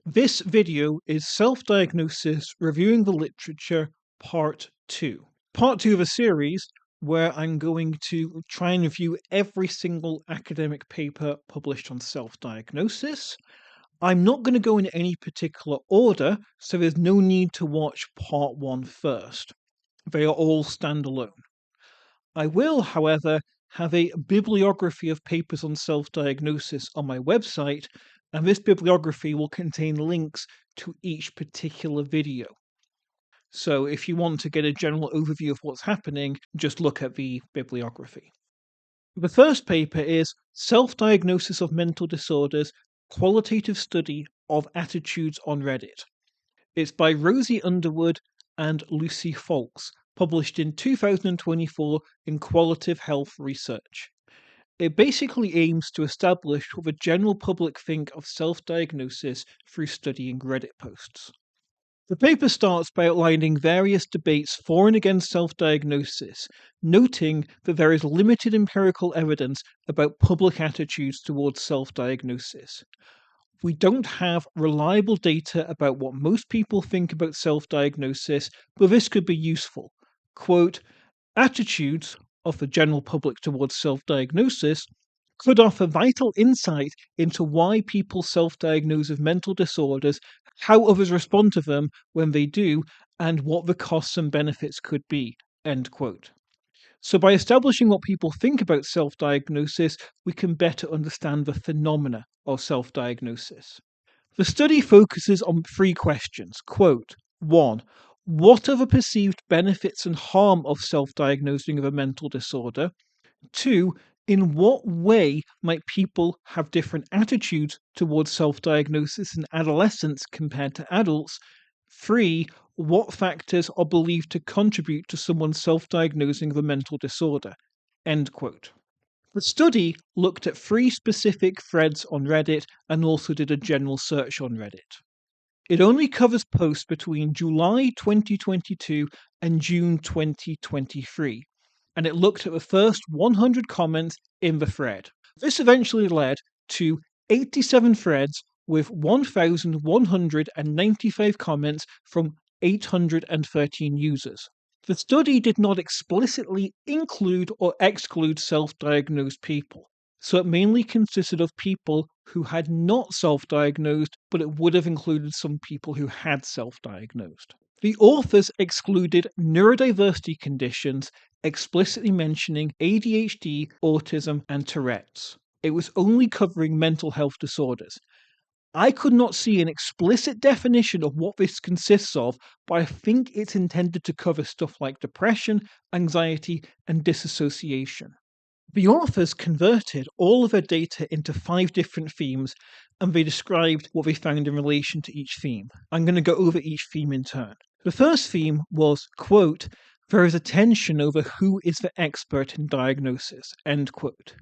This video is Self-Diagnosis Reviewing the Literature Part 2. Part 2 of a series where I'm going to try and review every single academic paper published on self-diagnosis. I'm not going to go in any particular order, so there's no need to watch Part 1 first. They are all standalone. I will, however, have a bibliography of papers on self-diagnosis on my website, and this bibliography will contain links to each particular video. So if you want to get a general overview of what's happening, just look at the bibliography. The first paper is Self-Diagnosis of Mental Disorders, Qualitative Study of Attitudes on Reddit. It's by Rosie Underwood and Lucy Foulkes, published in 2024 in Qualitative Health Research. It basically aims to establish what the general public think of self-diagnosis through studying Reddit posts. The paper starts by outlining various debates for and against self-diagnosis, noting that there is limited empirical evidence about public attitudes towards self-diagnosis. We don't have reliable data about what most people think about self-diagnosis, but this could be useful. Quote, attitudes of the general public towards self-diagnosis could offer vital insight into why people self-diagnose with mental disorders, how others respond to them when they do, and what the costs and benefits could be. End quote. So by establishing what people think about self-diagnosis, we can better understand the phenomena of self-diagnosis. The study focuses on three questions. Quote, 1. What are the perceived benefits and harm of self-diagnosing of a mental disorder? 2. In what way might people have different attitudes towards self-diagnosis in adolescents compared to adults? 3. What factors are believed to contribute to someone self-diagnosing of a mental disorder? End quote. The study looked at 3 specific threads on Reddit and also did a general search on Reddit. It only covers posts between July 2022 and June 2023, and it looked at the first 100 comments in the thread. This eventually led to 87 threads with 1,195 comments from 813 users. The study did not explicitly include or exclude self-diagnosed people, so it mainly consisted of people who had not self-diagnosed, but it would have included some people who had self-diagnosed. The authors excluded neurodiversity conditions, explicitly mentioning ADHD, autism, and Tourette's. It was only covering mental health disorders. I could not see an explicit definition of what this consists of, but I think it's intended to cover stuff like depression, anxiety, and disassociation. The authors converted all of their data into 5 different themes, and they described what they found in relation to each theme. I'm going to go over each theme in turn. The first theme was, quote, there is a tension over who is the expert in diagnosis, end quote.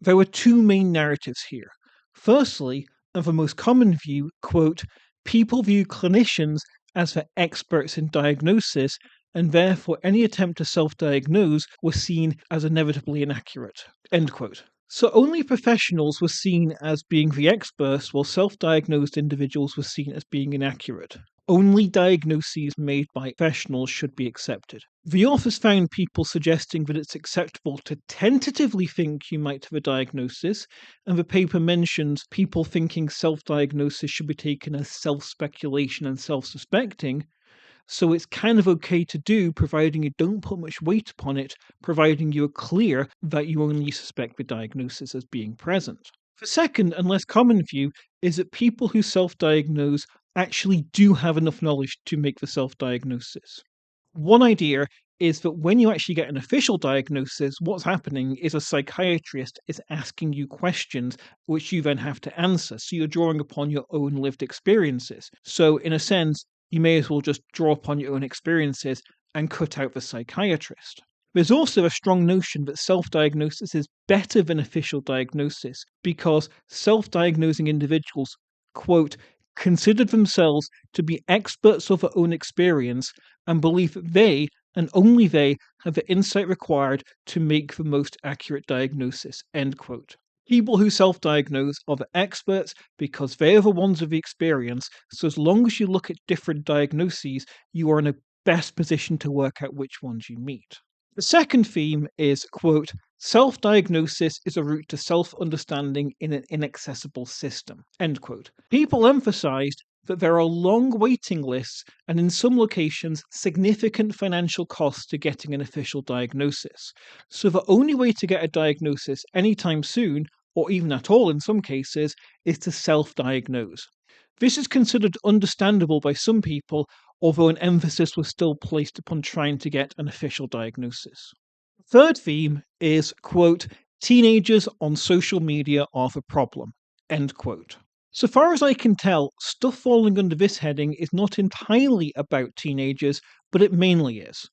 There were 2 main narratives here. Firstly, and the most common view, quote, people view clinicians as the experts in diagnosis, and therefore any attempt to self-diagnose was seen as inevitably inaccurate, end quote. So only professionals were seen as being the experts, while self-diagnosed individuals were seen as being inaccurate. Only diagnoses made by professionals should be accepted. The authors found people suggesting that it's acceptable to tentatively think you might have a diagnosis, and the paper mentions people thinking self-diagnosis should be taken as self-speculation and self-suspecting, so it's kind of okay to do, providing you don't put much weight upon it, providing you're clear that you only suspect the diagnosis as being present. The second and less common view is that people who self-diagnose actually do have enough knowledge to make the self-diagnosis. One idea is that when you actually get an official diagnosis, what's happening is a psychiatrist is asking you questions which you then have to answer, so you're drawing upon your own lived experiences. So in a sense, you may as well just draw upon your own experiences and cut out the psychiatrist. There's also a strong notion that self-diagnosis is better than official diagnosis because self-diagnosing individuals, quote, considered themselves to be experts of their own experience and believe that they, and only they, have the insight required to make the most accurate diagnosis, end quote. People who self-diagnose are the experts because they are the ones with the experience, so as long as you look at different diagnoses, you are in a best position to work out which ones you meet. The second theme is, quote, self-diagnosis is a route to self-understanding in an inaccessible system, end quote. People emphasized that there are long waiting lists and in some locations significant financial costs to getting an official diagnosis. So the only way to get a diagnosis anytime soon, or even at all in some cases, is to self-diagnose. This is considered understandable by some people, although an emphasis was still placed upon trying to get an official diagnosis. The third theme is, quote, teenagers on social media are the problem, end quote. So far as I can tell, stuff falling under this heading is not entirely about teenagers, but it mainly is.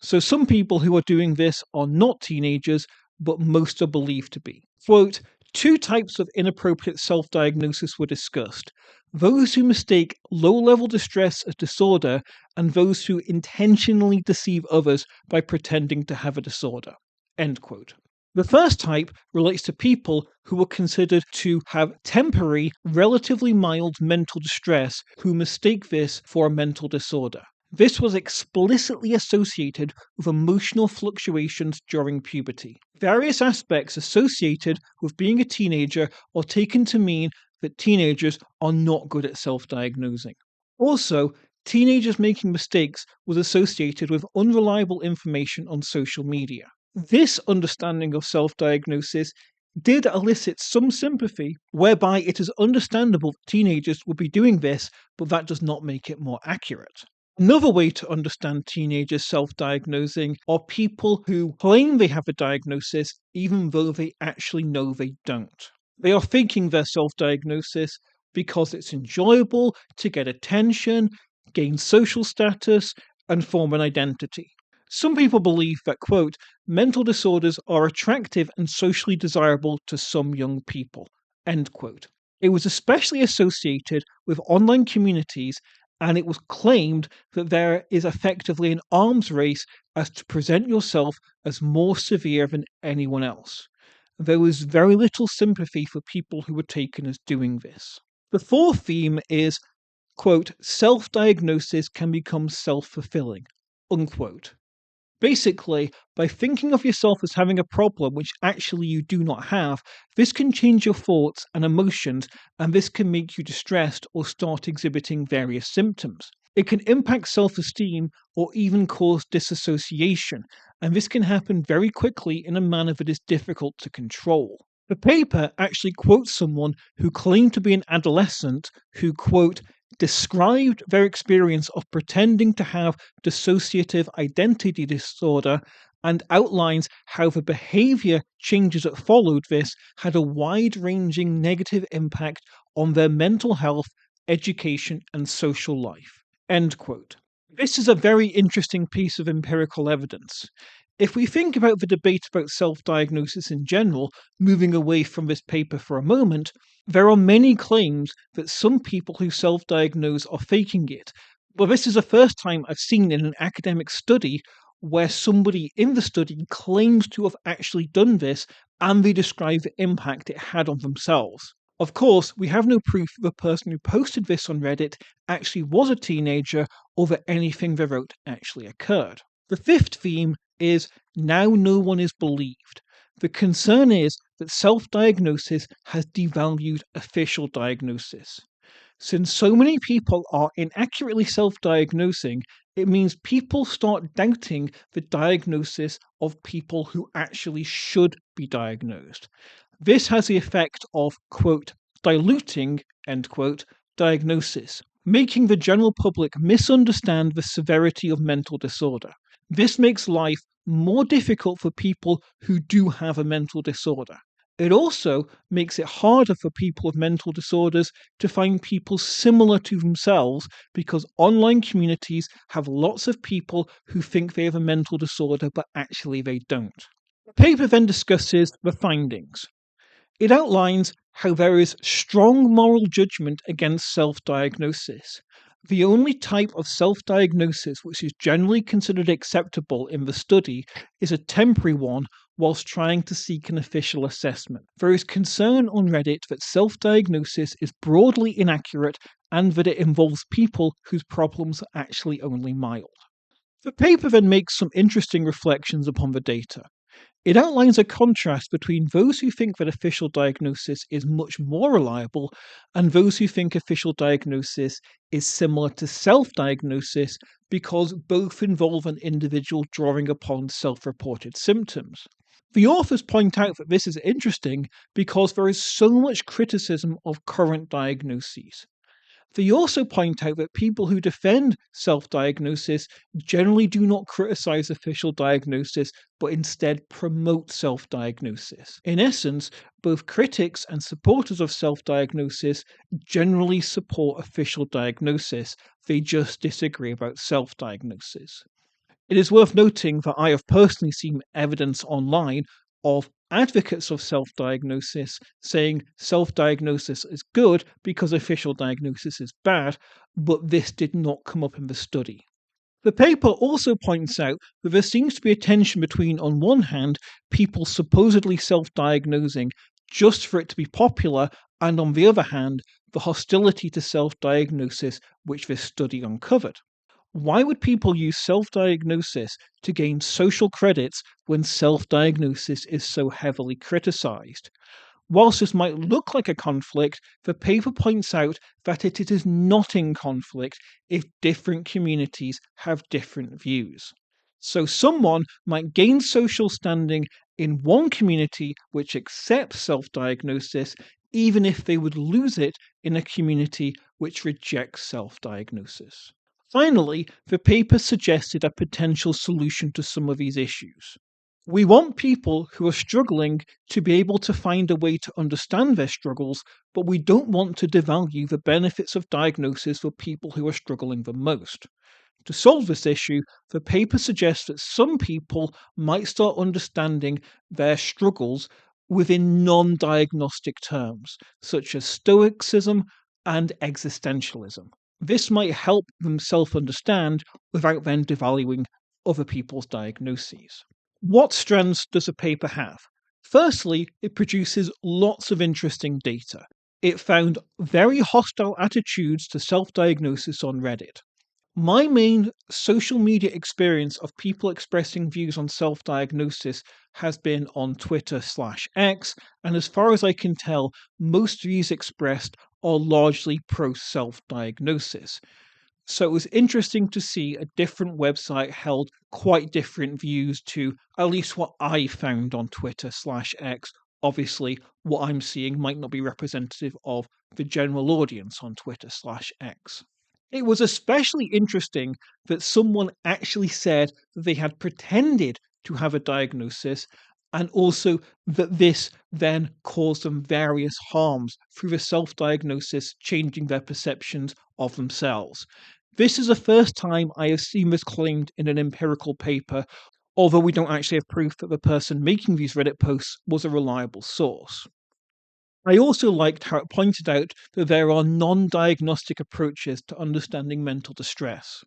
So some people who are doing this are not teenagers, but most are believed to be. Quote, two types of inappropriate self-diagnosis were discussed. Those who mistake low-level distress as disorder and those who intentionally deceive others by pretending to have a disorder. End quote. The first type relates to people who are considered to have temporary, relatively mild mental distress who mistake this for a mental disorder. This was explicitly associated with emotional fluctuations during puberty. Various aspects associated with being a teenager are taken to mean that teenagers are not good at self-diagnosing. Also, teenagers making mistakes was associated with unreliable information on social media. This understanding of self-diagnosis did elicit some sympathy, whereby it is understandable that teenagers would be doing this, but that does not make it more accurate. Another way to understand teenagers self-diagnosing are people who claim they have a diagnosis even though they actually know they don't. They are faking their self-diagnosis because it's enjoyable to get attention, gain social status, and form an identity. Some people believe that, quote, mental disorders are attractive and socially desirable to some young people, end quote. It was especially associated with online communities, and it was claimed that there is effectively an arms race as to present yourself as more severe than anyone else. There was very little sympathy for people who were taken as doing this. The fourth theme is, quote, self-diagnosis can become self-fulfilling, unquote. Basically, by thinking of yourself as having a problem which actually you do not have, this can change your thoughts and emotions, and this can make you distressed or start exhibiting various symptoms. It can impact self-esteem or even cause disassociation, and this can happen very quickly in a manner that is difficult to control. The paper actually quotes someone who claimed to be an adolescent who, quote, described their experience of pretending to have dissociative identity disorder and outlines how the behavior changes that followed this had a wide-ranging negative impact on their mental health, education, and social life. End quote. This is a very interesting piece of empirical evidence. If we think about the debate about self-diagnosis in general, moving away from this paper for a moment, there are many claims that some people who self-diagnose are faking it. But this is the first time I've seen in an academic study where somebody in the study claims to have actually done this and they describe the impact it had on themselves. Of course, we have no proof that the person who posted this on Reddit actually was a teenager or that anything they wrote actually occurred. The fifth theme is now no one is believed. The concern is that self-diagnosis has devalued official diagnosis. Since so many people are inaccurately self-diagnosing, it means people start doubting the diagnosis of people who actually should be diagnosed. This has the effect of, quote, diluting, end quote, diagnosis, making the general public misunderstand the severity of mental disorder. This makes life more difficult for people who do have a mental disorder. It also makes it harder for people with mental disorders to find people similar to themselves because online communities have lots of people who think they have a mental disorder but actually they don't. The paper then discusses the findings. It outlines how there is strong moral judgment against self-diagnosis. The only type of self-diagnosis which is generally considered acceptable in the study is a temporary one whilst trying to seek an official assessment. There is concern on Reddit that self diagnosis is broadly inaccurate and that it involves people whose problems are actually only mild. The paper then makes some interesting reflections upon the data. It outlines a contrast between those who think that official diagnosis is much more reliable and those who think official diagnosis is similar to self diagnosis because both involve an individual drawing upon self reported symptoms. The authors point out that this is interesting because there is so much criticism of current diagnoses. They also point out that people who defend self diagnosis generally do not criticize official diagnosis, but instead promote self diagnosis. In essence, both critics and supporters of self diagnosis generally support official diagnosis, they just disagree about self diagnosis. It is worth noting that I have personally seen evidence online of advocates of self diagnosis saying self diagnosis is good because official diagnosis is bad, but this did not come up in the study. The paper also points out that there seems to be a tension between, on one hand, people supposedly self diagnosing just for it to be popular, and on the other hand, the hostility to self diagnosis which this study uncovered. Why would people use self diagnosis to gain social credits when self diagnosis is so heavily criticized? Whilst this might look like a conflict, the paper points out that it is not in conflict if different communities have different views. So someone might gain social standing in one community which accepts self diagnosis, even if they would lose it in a community which rejects self diagnosis. Finally, the paper suggested a potential solution to some of these issues. We want people who are struggling to be able to find a way to understand their struggles, but we don't want to devalue the benefits of diagnosis for people who are struggling the most. To solve this issue, the paper suggests that some people might start understanding their struggles within non diagnostic terms, such as Stoicism and existentialism. This might help them self understand without then devaluing other people's diagnoses. What strands does the paper have? Firstly, it produces lots of interesting data. It found very hostile attitudes to self diagnosis on Reddit. My main social media experience of people expressing views on self diagnosis has been on Twitter/X, and as far as I can tell, most views expressed are largely pro self diagnosis. So it was interesting to see a different website held quite different views to at least what I found on Twitter/X. Obviously, what I'm seeing might not be representative of the general audience on Twitter/X. It was especially interesting that someone actually said that they had pretended to have a diagnosis and also that this then caused them various harms through the self diagnosis changing their perceptions of themselves. This is the first time I have seen this claimed in an empirical paper, although we don't actually have proof that the person making these Reddit posts was a reliable source. I also liked how it pointed out that there are non diagnostic approaches to understanding mental distress.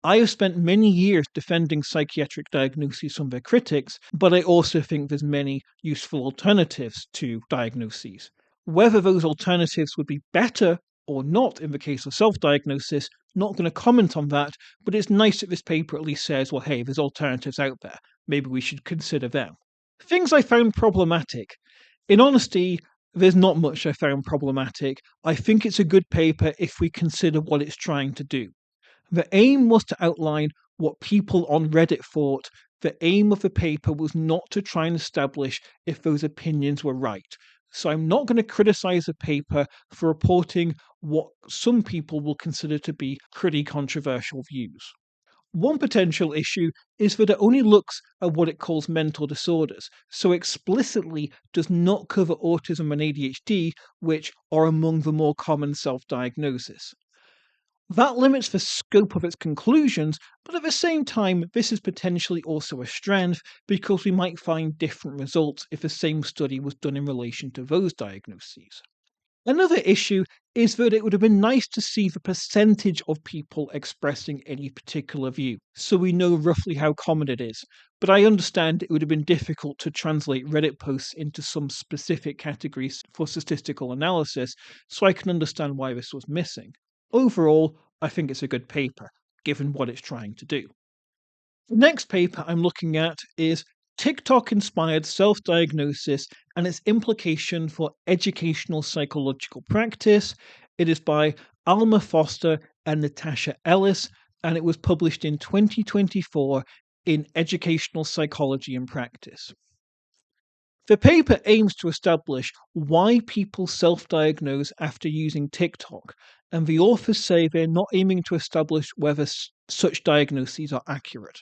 I have spent many years defending psychiatric diagnoses from their critics, but I also think there's many useful alternatives to diagnoses. Whether those alternatives would be better or not in the case of self diagnosis, not going to comment on that, but it's nice that this paper at least says, well, hey, there's alternatives out there. Maybe we should consider them. Things I found problematic. In honesty, there's not much I found problematic. I think it's a good paper if we consider what it's trying to do. The aim was to outline what people on Reddit thought. The aim of the paper was not to try and establish if those opinions were right. So I'm not going to criticize the paper for reporting what some people will consider to be pretty controversial views. One potential issue is that it only looks at what it calls mental disorders, so explicitly does not cover autism and ADHD, which are among the more common self diagnoses. That limits the scope of its conclusions, but at the same time, this is potentially also a strength because we might find different results if the same study was done in relation to those diagnoses. Another issue is that it would have been nice to see the percentage of people expressing any particular view, so we know roughly how common it is. But I understand it would have been difficult to translate Reddit posts into some specific categories for statistical analysis, so I can understand why this was missing. Overall, I think it's a good paper, given what it's trying to do. The next paper I'm looking at is TikTok inspired self diagnosis and its implication for educational psychological practice. It is by Alma Foster and Natasha Ellis, and it was published in 2024 in Educational Psychology and Practice. The paper aims to establish why people self diagnose after using TikTok, and the authors say they're not aiming to establish whether such diagnoses are accurate.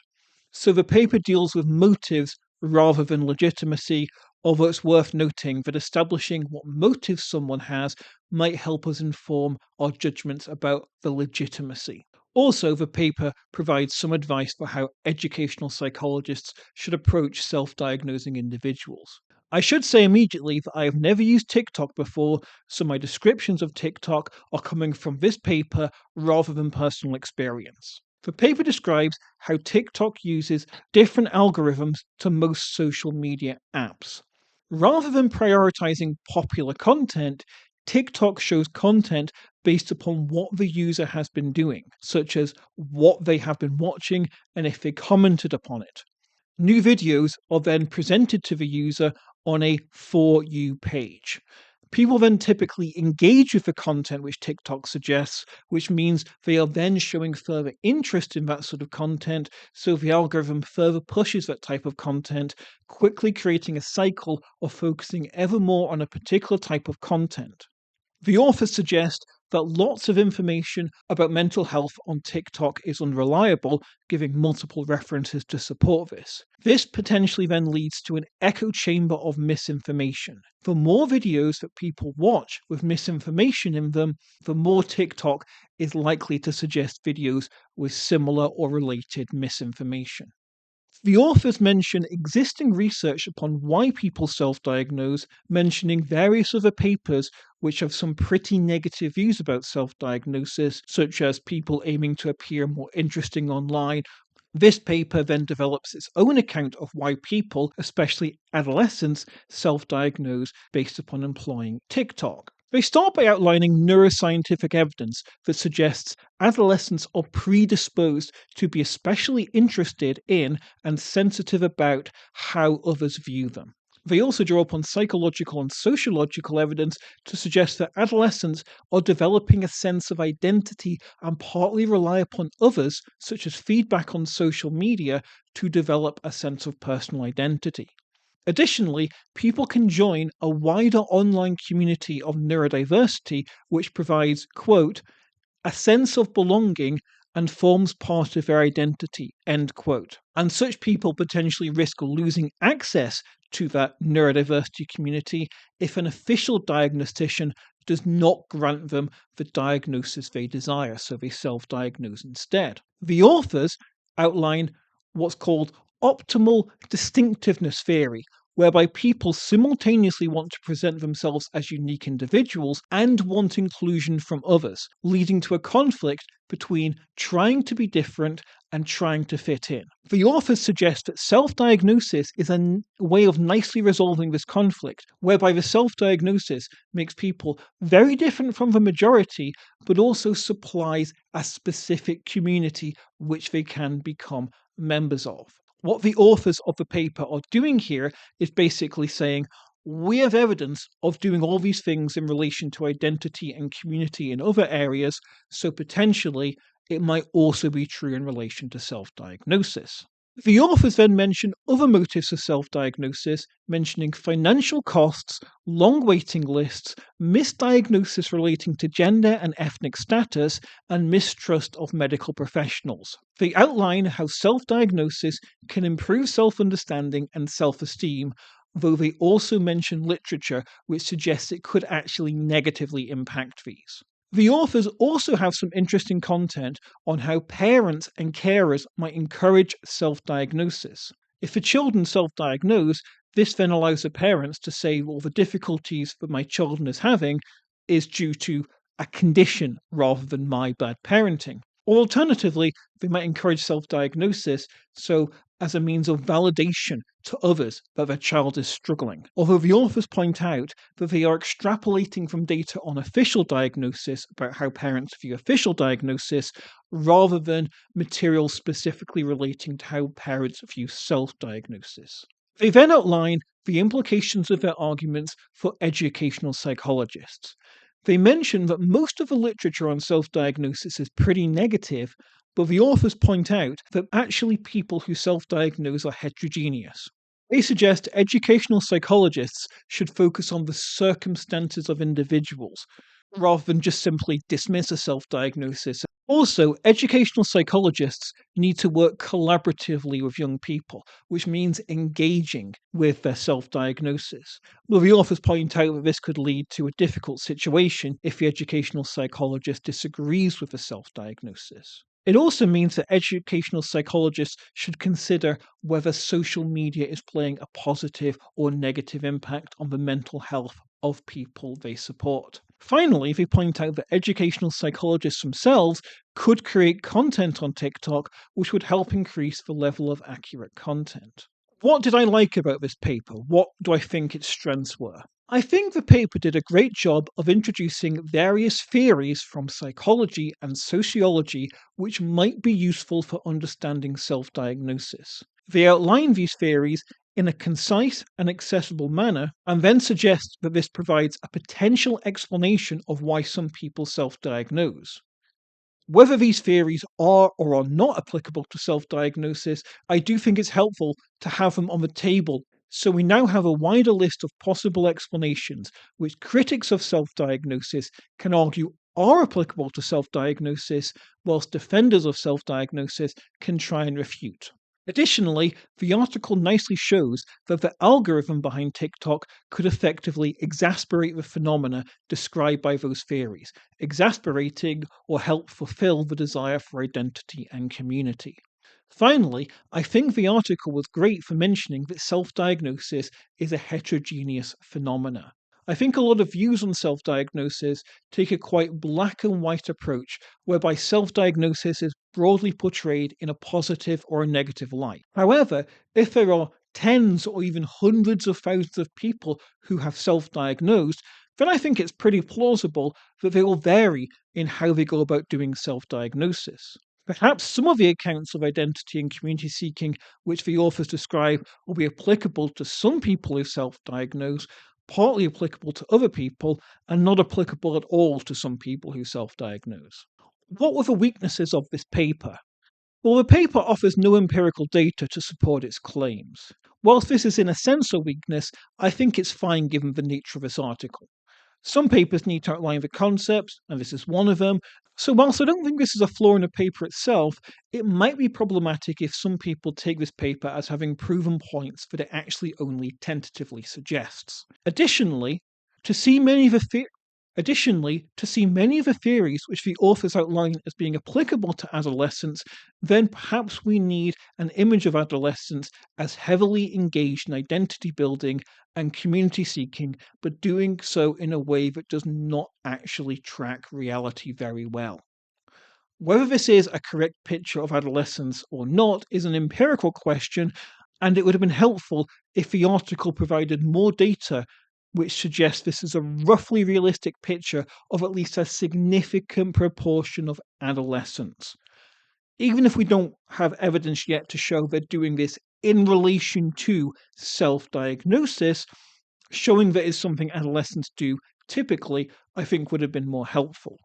So the paper deals with motives rather than legitimacy, although it's worth noting that establishing what motives someone has might help us inform our judgments about the legitimacy. Also, the paper provides some advice for how educational psychologists should approach self diagnosing individuals. I should say immediately that I have never used TikTok before, so my descriptions of TikTok are coming from this paper rather than personal experience. The paper describes how TikTok uses different algorithms to most social media apps. Rather than prioritizing popular content, TikTok shows content based upon what the user has been doing, such as what they have been watching and if they commented upon it. New videos are then presented to the user on a For You page. People then typically engage with the content which TikTok suggests, which means they are then showing further interest in that sort of content, so the algorithm further pushes that type of content, quickly creating a cycle of focusing ever more on a particular type of content. The authors suggest that lots of information about mental health on TikTok is unreliable, giving multiple references to support this. This potentially then leads to an echo chamber of misinformation. The more videos that people watch with misinformation in them, the more TikTok is likely to suggest videos with similar or related misinformation. The authors mention existing research upon why people self diagnose, mentioning various other papers which have some pretty negative views about self diagnosis, such as people aiming to appear more interesting online. This paper then develops its own account of why people, especially adolescents, self diagnose based upon employing TikTok. They start by outlining neuroscientific evidence that suggests adolescents are predisposed to be especially interested in and sensitive about how others view them. They also draw upon psychological and sociological evidence to suggest that adolescents are developing a sense of identity and partly rely upon others, such as feedback on social media, to develop a sense of personal identity. Additionally, people can join a wider online community of neurodiversity which provides, quote, a sense of belonging and forms part of their identity, end quote. And such people potentially risk losing access to that neurodiversity community if an official diagnostician does not grant them the diagnosis they desire, so they self diagnose instead. The authors outline what's called optimal distinctiveness theory, whereby people simultaneously want to present themselves as unique individuals and want inclusion from others, leading to a conflict between trying to be different and trying to fit in. The authors suggest that self diagnosis is a way of nicely resolving this conflict, whereby the self diagnosis makes people very different from the majority, but also supplies a specific community which they can become members of. What the authors of the paper are doing here is basically saying, we have evidence of doing all these things in relation to identity and community in other areas, so potentially it might also be true in relation to self diagnosis. The authors then mention other motives for self diagnosis, mentioning financial costs, long waiting lists, misdiagnosis relating to gender and ethnic status, and mistrust of medical professionals. They outline how self diagnosis can improve self understanding and self esteem, though they also mention literature which suggests it could actually negatively impact these. The authors also have some interesting content on how parents and carers might encourage self diagnosis. If the children self diagnose, this then allows the parents to say, well, the difficulties that my children is having is due to a condition rather than my bad parenting. Or alternatively, they might encourage self diagnosis so as a means of validation to others that their child is struggling. Although the authors point out that they are extrapolating from data on official diagnosis about how parents view official diagnosis rather than material specifically relating to how parents view self diagnosis. They then outline the implications of their arguments for educational psychologists. They mention that most of the literature on self diagnosis is pretty negative, but the authors point out that actually people who self diagnose are heterogeneous. They suggest educational psychologists should focus on the circumstances of individuals rather than just simply dismiss a self diagnosis. Also, educational psychologists need to work collaboratively with young people, which means engaging with their self diagnosis. Well, the authors point out that this could lead to a difficult situation if the educational psychologist disagrees with the self diagnosis. It also means that educational psychologists should consider whether social media is playing a positive or negative impact on the mental health of people they support. Finally, they point out that educational psychologists themselves could create content on TikTok which would help increase the level of accurate content. What did I like about this paper? What do I think its strengths were? I think the paper did a great job of introducing various theories from psychology and sociology which might be useful for understanding self diagnosis. They outline these theories in a concise and accessible manner and then suggest that this provides a potential explanation of why some people self diagnose. Whether these theories are or are not applicable to self diagnosis, I do think it's helpful to have them on the table so we now have a wider list of possible explanations which critics of self diagnosis can argue are applicable to self diagnosis, whilst defenders of self diagnosis can try and refute. Additionally, the article nicely shows that the algorithm behind TikTok could effectively exasperate the phenomena described by those theories, exasperating or help fulfill the desire for identity and community. Finally, I think the article was great for mentioning that self diagnosis is a heterogeneous phenomena. I think a lot of views on self diagnosis take a quite black and white approach, whereby self diagnosis is broadly portrayed in a positive or a negative light. However, if there are tens or even hundreds of thousands of people who have self diagnosed, then I think it's pretty plausible that they will vary in how they go about doing self diagnosis. Perhaps some of the accounts of identity and community seeking which the authors describe will be applicable to some people who self diagnose, partly applicable to other people, and not applicable at all to some people who self diagnose. What were the weaknesses of this paper? Well, the paper offers no empirical data to support its claims. Whilst this is in a sense a weakness, I think it's fine given the nature of this article. Some papers need to outline the concepts, and this is one of them. So, whilst I don't think this is a flaw in the paper itself, it might be problematic if some people take this paper as having proven points that it actually only tentatively suggests. To see many of the the- Additionally, to see many of the theories which the authors outline as being applicable to adolescents, then perhaps we need an image of adolescents as heavily engaged in identity building and community seeking, but doing so in a way that does not actually track reality very well. Whether this is a correct picture of adolescence or not is an empirical question, and it would have been helpful if the article provided more data which suggests this is a roughly realistic picture of at least a significant proportion of adolescents. Even if we don't have evidence yet to show they're doing this in relation to self diagnosis, showing that is something adolescents do typically, I think would have been more helpful.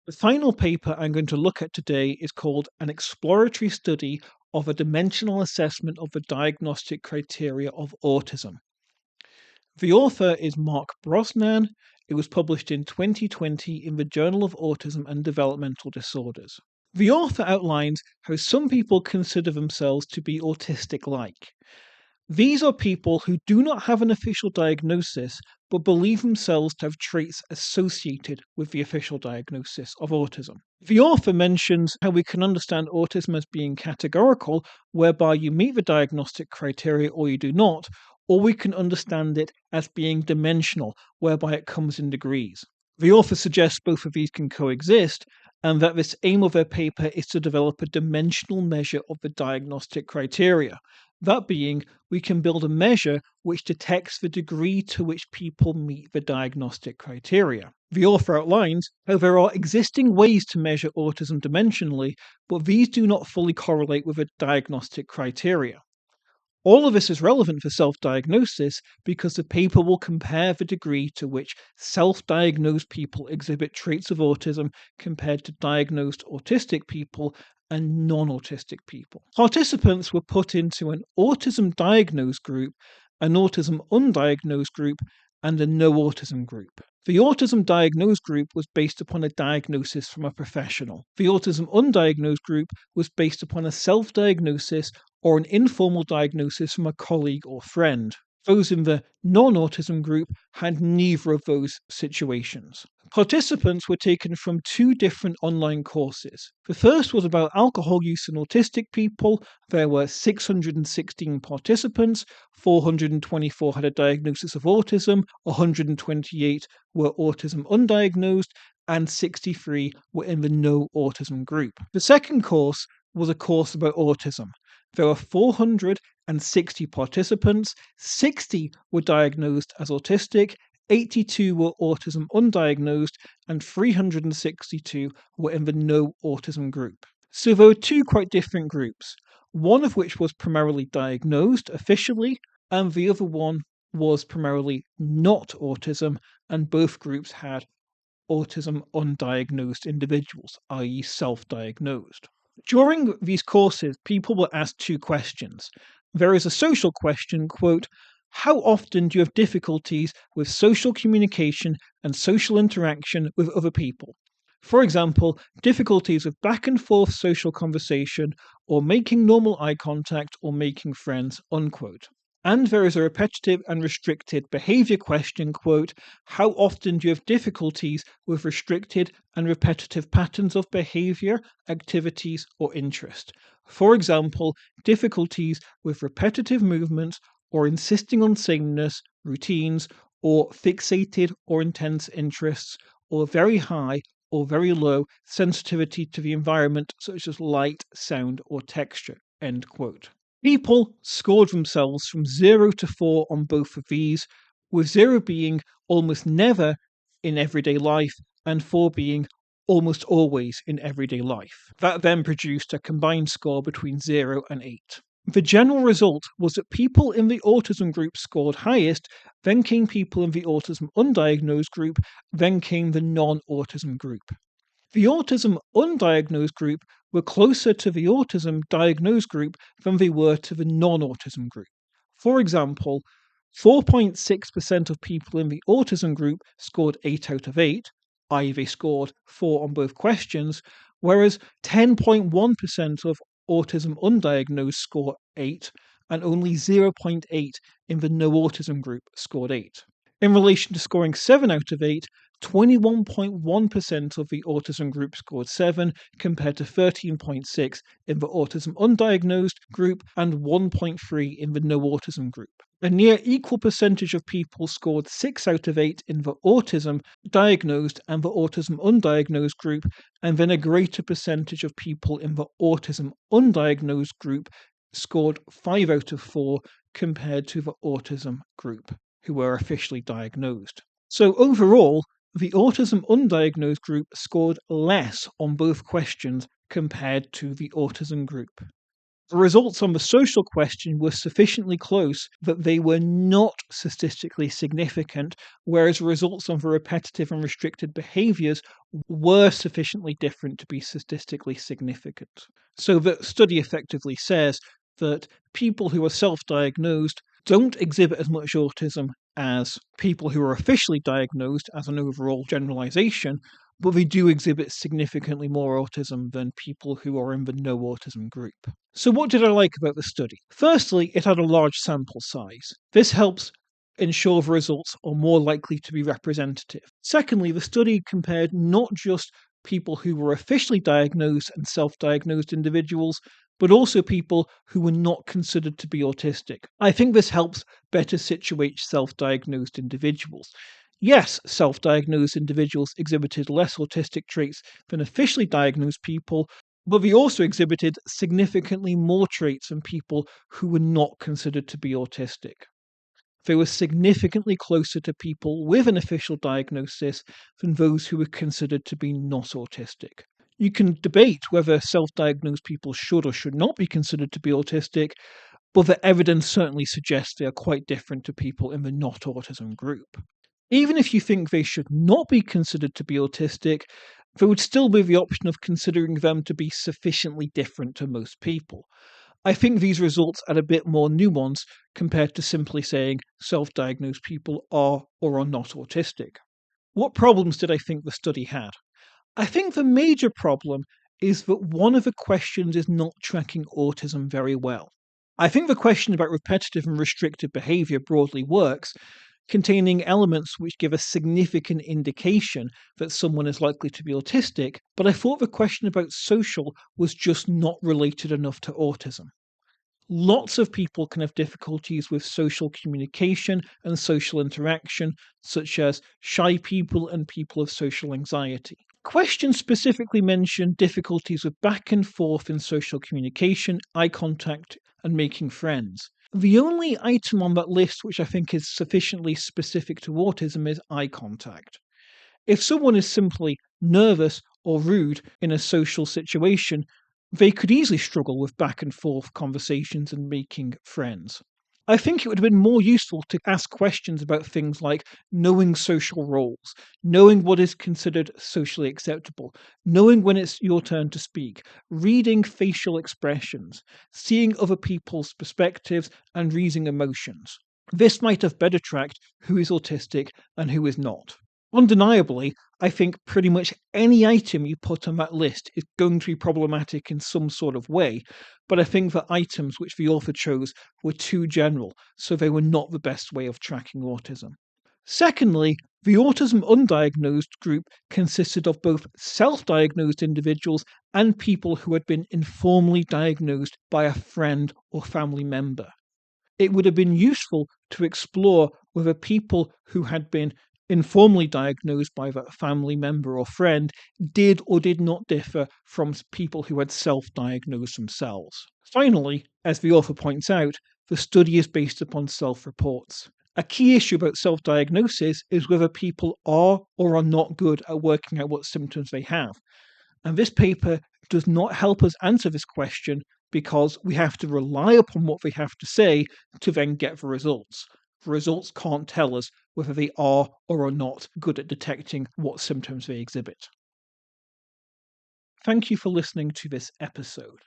The final paper I'm going to look at today is called An Exploratory Study of a Dimensional Assessment of the Diagnostic Criteria of Autism. The author is Mark Brosnan. It was published in 2020 in the Journal of Autism and Developmental Disorders. The author outlines how some people consider themselves to be autistic like. These are people who do not have an official diagnosis but believe themselves to have traits associated with the official diagnosis of autism. The author mentions how we can understand autism as being categorical, whereby you meet the diagnostic criteria or you do not, or we can understand it as being dimensional, whereby it comes in degrees. The author suggests both of these can coexist, and that this aim of their paper is to develop a dimensional measure of the diagnostic criteria. That being, we can build a measure which detects the degree to which people meet the diagnostic criteria. The author outlines how there are existing ways to measure autism dimensionally, but these do not fully correlate with the diagnostic criteria. All of this is relevant for self diagnosis because the paper will compare the degree to which self diagnosed people exhibit traits of autism compared to diagnosed autistic people and non autistic people. Participants were put into an autism diagnosed group, an autism undiagnosed group, and a no autism group. The autism diagnosed group was based upon a diagnosis from a professional. The autism undiagnosed group was based upon a self diagnosis or an informal diagnosis from a colleague or friend. Those in the non autism group had neither of those situations. Participants were taken from two different online courses. The first was about alcohol use in autistic people. There were 616 participants, 424 had a diagnosis of autism, 128 were autism undiagnosed, and 63 were in the no autism group. The second course was a course about autism. There were 460 participants, 60 were diagnosed as autistic, 82 were autism undiagnosed, and 362 were in the no autism group. So there were two quite different groups, one of which was primarily diagnosed officially, and the other one was primarily not autism, and both groups had autism undiagnosed individuals, i.e., self diagnosed. During these courses, people were asked two questions. There is a social question, quote, how often do you have difficulties with social communication and social interaction with other people? For example, difficulties with back and forth social conversation or making normal eye contact or making friends, unquote. And there is a repetitive and restricted behavior question, quote, how often do you have difficulties with restricted and repetitive patterns of behavior, activities, or interest? For example, difficulties with repetitive movements or insisting on sameness, routines, or fixated or intense interests, or very high or very low sensitivity to the environment, such as light, sound, or texture, end quote. People scored themselves from 0 to 4 on both of these, with 0 being almost never in everyday life and 4 being almost always in everyday life. That then produced a combined score between 0 and 8. The general result was that people in the autism group scored highest, then came people in the autism undiagnosed group, then came the non autism group. The autism undiagnosed group were closer to the autism diagnosed group than they were to the non autism group. For example, 4.6% of people in the autism group scored 8 out of 8, i.e., they scored 4 on both questions, whereas 10.1% of autism undiagnosed scored 8, and only 0.8 in the no autism group scored 8. In relation to scoring 7 out of 8, 21.1% of the autism group scored 7, compared to 13.6 in the autism undiagnosed group and 1.3 in the no autism group. A near equal percentage of people scored 6 out of 8 in the autism diagnosed and the autism undiagnosed group, and then a greater percentage of people in the autism undiagnosed group scored 5 out of 4 compared to the autism group, who were officially diagnosed. So overall, the autism undiagnosed group scored less on both questions compared to the autism group. The results on the social question were sufficiently close that they were not statistically significant, whereas results on the repetitive and restricted behaviors were sufficiently different to be statistically significant. So the study effectively says that people who are self-diagnosed don't exhibit as much autism as people who are officially diagnosed, as an overall generalization, but they do exhibit significantly more autism than people who are in the no autism group. So what did I like about the study? Firstly, it had a large sample size. This helps ensure the results are more likely to be representative. Secondly, the study compared not just people who were officially diagnosed and self-diagnosed individuals, but also people who were not considered to be autistic. I think this helps better situate self-diagnosed individuals. Yes, self diagnosed individuals exhibited less autistic traits than officially diagnosed people, but they also exhibited significantly more traits than people who were not considered to be autistic. They were significantly closer to people with an official diagnosis than those who were considered to be not autistic. You can debate whether self diagnosed people should or should not be considered to be autistic, but the evidence certainly suggests they are quite different to people in the not autism group. Even if you think they should not be considered to be autistic, there would still be the option of considering them to be sufficiently different to most people. I think these results add a bit more nuance compared to simply saying self diagnosed people are or are not autistic. What problems did I think the study had? I think the major problem is that one of the questions is not tracking autism very well. I think the question about repetitive and restrictive behavior broadly works, containing elements which give a significant indication that someone is likely to be autistic, but I thought the question about social was just not related enough to autism. Lots of people can have difficulties with social communication and social interaction, such as shy people and people of social anxiety. Questions specifically mention difficulties with back and forth in social communication, eye contact, and making friends. The only item on that list which I think is sufficiently specific to autism is eye contact. If someone is simply nervous or rude in a social situation, they could easily struggle with back and forth conversations and making friends. I think it would have been more useful to ask questions about things like knowing social roles, knowing what is considered socially acceptable, knowing when it's your turn to speak, reading facial expressions, seeing other people's perspectives, and reading emotions. This might have better tracked who is autistic and who is not. Undeniably, I think pretty much any item you put on that list is going to be problematic in some sort of way, but I think the items which the author chose were too general, so they were not the best way of tracking autism. Secondly, the autism undiagnosed group consisted of both self diagnosed individuals and people who had been informally diagnosed by a friend or family member. It would have been useful to explore whether people who had been informally diagnosed by that family member or friend did or did not differ from people who had self diagnosed themselves. Finally, as the author points out, the study is based upon self reports. A key issue about self diagnosis is whether people are or are not good at working out what symptoms they have. And this paper does not help us answer this question because we have to rely upon what they have to say to then get the results. The results can't tell us whether they are or are not good at detecting what symptoms they exhibit. Thank you for listening to this episode.